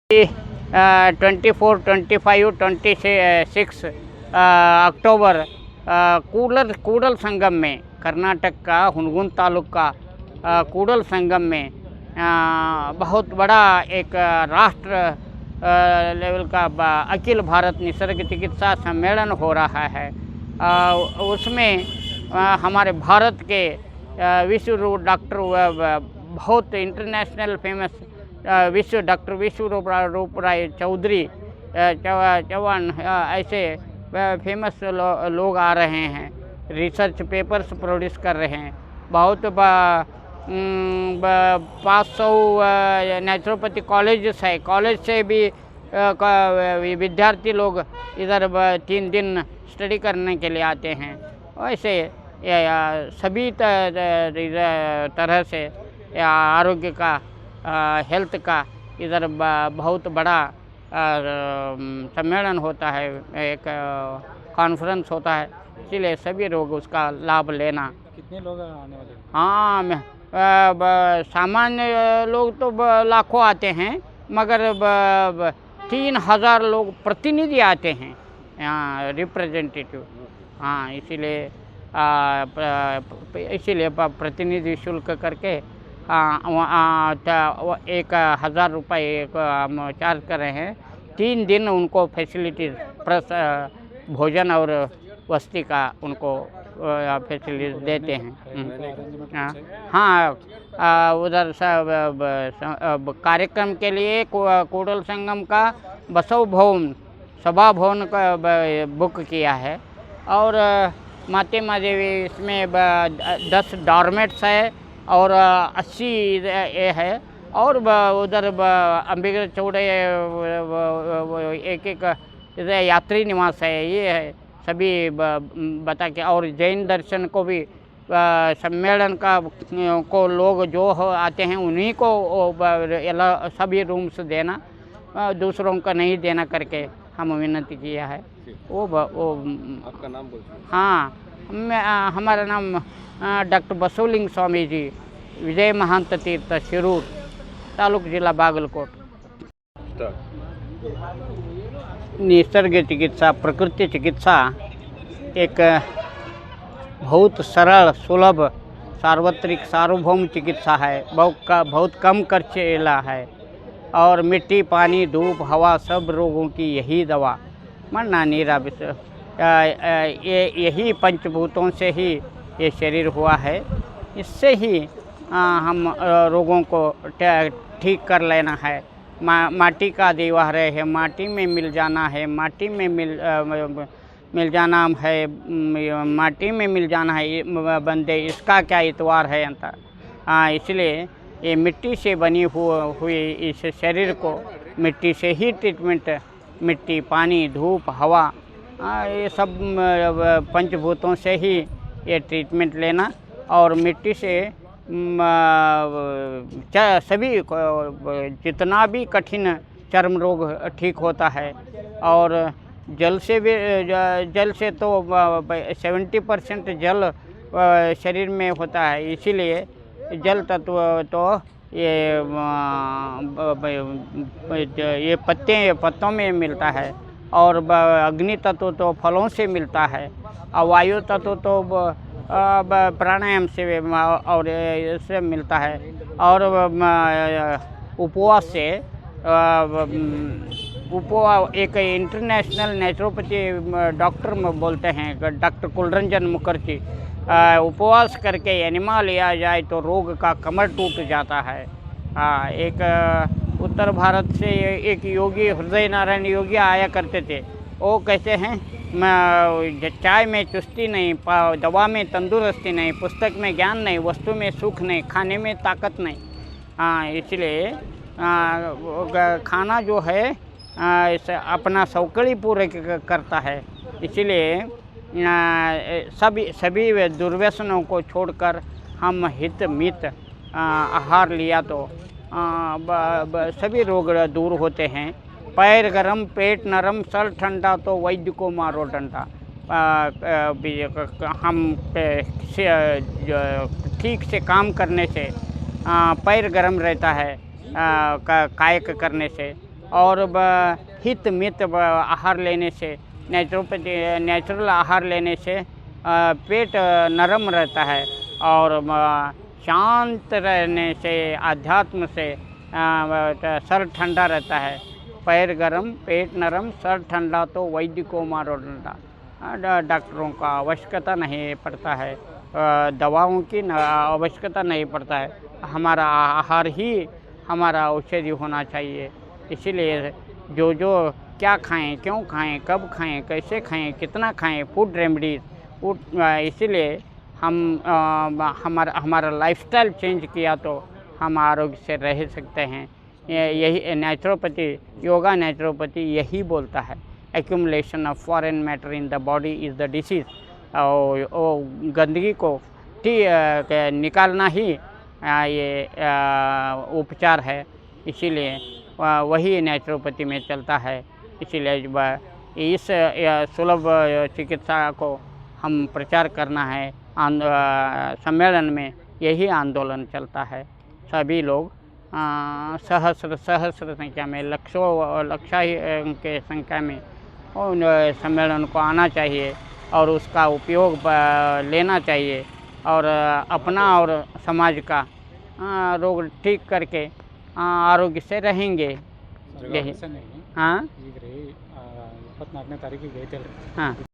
24, 25, 26 अक्टूबर कूडल संगम में, कर्नाटक का हुनगुन तालुका कूडल संगम में बहुत बड़ा एक राष्ट्र लेवल का अखिल भारत निसर्ग चिकित्सा सम्मेलन हो रहा है। उसमें हमारे भारत के विश्व डॉक्टर बहुत इंटरनेशनल फेमस डॉक्टर विश्व रूप राय चौधरी चौहान ऐसे फेमस लोग आ रहे हैं, रिसर्च पेपर्स प्रोड्यूस कर रहे हैं। बहुत 500 नेचुरोपैथी कॉलेजेस है, कॉलेज से भी विद्यार्थी लोग इधर 3 दिन स्टडी करने के लिए आते हैं। वैसे सभी तरह से आरोग्य का हेल्थ का इधर बहुत बड़ा सम्मेलन होता है, एक कॉन्फ्रेंस होता है, इसलिए सभी लोग उसका लाभ लेना। कितने लोग आने वाले? हाँ, सामान्य लोग तो लाखों आते हैं, मगर 3000 लोग प्रतिनिधि आते हैं यहाँ, रिप्रेजेंटेटिव। हाँ, इसीलिए प्रतिनिधि शुल्क करके 1000 रुपये हम चार्ज कर रहे हैं। 3 दिन उनको फैसिलिटीज़ प्लस भोजन और वस्ती का उनको फैसिलिटीज देते हैं। हाँ, उधर कार्यक्रम के लिए कूडल संगम का बसव भवन सभा भवन का बुक किया है, और मातेमा देवी इसमें 10 डॉर्मेट्स है और 80 ये है, और उधर अंबिका चौड़े एक यात्री निवास है, ये है सभी बता के। और जैन दर्शन को भी सम्मेलन को लोग जो आते हैं उन्हीं को सभी रूम्स देना, दूसरों को नहीं देना करके हम विनती किया है। वो आपका नाम बोल? हाँ, हमारा नाम डॉक्टर बसवलिंग स्वामी जी, विजय महंत तीर्थ, शिरूर तालुक जिला बागलकोट। निसर्ग चिकित्सा, प्रकृति चिकित्सा एक बहुत सरल, सुलभ, सार्वत्रिक, सार्वभौम चिकित्सा है। बहुत कम खर्चीला है, और मिट्टी, पानी, धूप, हवा सब रोगों की यही दवा। मरना नीरा यही पंचभूतों से ही ये शरीर हुआ है, इससे ही हम रोगों को ठीक कर लेना है। माटी का दीवार है, माटी में मिल जाना है, माटी में मिल जाना है, माटी में मिल जाना है बंदे, इसका क्या इतवार है अंतर। इसलिए ये मिट्टी से बनी हुई इस शरीर को मिट्टी से ही ट्रीटमेंट, मिट्टी, पानी, धूप, हवा, ये सब पंचभूतों से ही ये ट्रीटमेंट लेना। और मिट्टी से सभी जितना भी कठिन चर्म रोग ठीक होता है, और जल से तो 70% जल शरीर में होता है, इसीलिए जल तत्व तो ये पत्तों में मिलता है, और अग्नि तत्व तो फलों से मिलता है, और वायु तत्व तो प्राणायाम से और इससे मिलता है, और उपवास से एक इंटरनेशनल नेचुरोपैथी डॉक्टर बोलते हैं, डॉक्टर कुलरंजन मुखर्जी, उपवास करके एनिमा लिया जाए तो रोग का कमर टूट जाता है। एक उत्तर भारत से एक योगी, हृदय नारायण योगी आया करते थे। वो कहते हैं, चाय में चुस्ती नहीं, दवा में तंदुरुस्ती नहीं, पुस्तक में ज्ञान नहीं, वस्तु में सुख नहीं, खाने में ताकत नहीं। इसलिए खाना जो है अपना सौकड़ी पूरे करता है। इसलिए सभी दुर्व्यसनों को छोड़कर हम हित मित आहार लिया तो सभी रोग दूर होते हैं। पैर गरम, पेट नरम, सर ठंडा तो वैद्य को मारो डंडा। हम ठीक से काम करने से पैर गरम रहता है, कायक करने से, और हित मित आहार लेने से, नेचुरल आहार लेने से पेट नरम रहता है और शांत रहने से, अध्यात्म से सर ठंडा रहता है। पैर गरम, पेट नरम, सर ठंडा तो वैद्य को मारो डंडा। डॉक्टरों का आवश्यकता नहीं पड़ता है, दवाओं की आवश्यकता नहीं पड़ता है। हमारा आहार ही हमारा औषधि होना चाहिए। इसीलिए जो क्या खाएं, क्यों खाएं, कब खाएं, कैसे खाएं, कितना खाएं, फूड रेमेडीज, इसीलिए हमारा लाइफस्टाइल चेंज किया तो हम आरोग्य से रह सकते हैं। यही नेचुरोपैथी, योगा नेचुरोपैथी यही बोलता है। Accumulation of foreign matter in the body is the disease. और गंदगी को निकालना ही ये उपचार है। इसीलिए वही नेचुरोपैथी में चलता है। इसीलिए इस सुलभ चिकित्सा को हम प्रचार करना है। सम्मेलन में यही आंदोलन चलता है। सभी लोग सहस्र संख्या में, लक्षों के संख्या में उन सम्मेलन को आना चाहिए और उसका उपयोग लेना चाहिए और अपना और समाज का रोग ठीक करके आरोग्य से रहेंगे। यही हाँ 24ನೇ ತಾರೀಕಿಗೆ ಐತಲ್ರಿ हाँ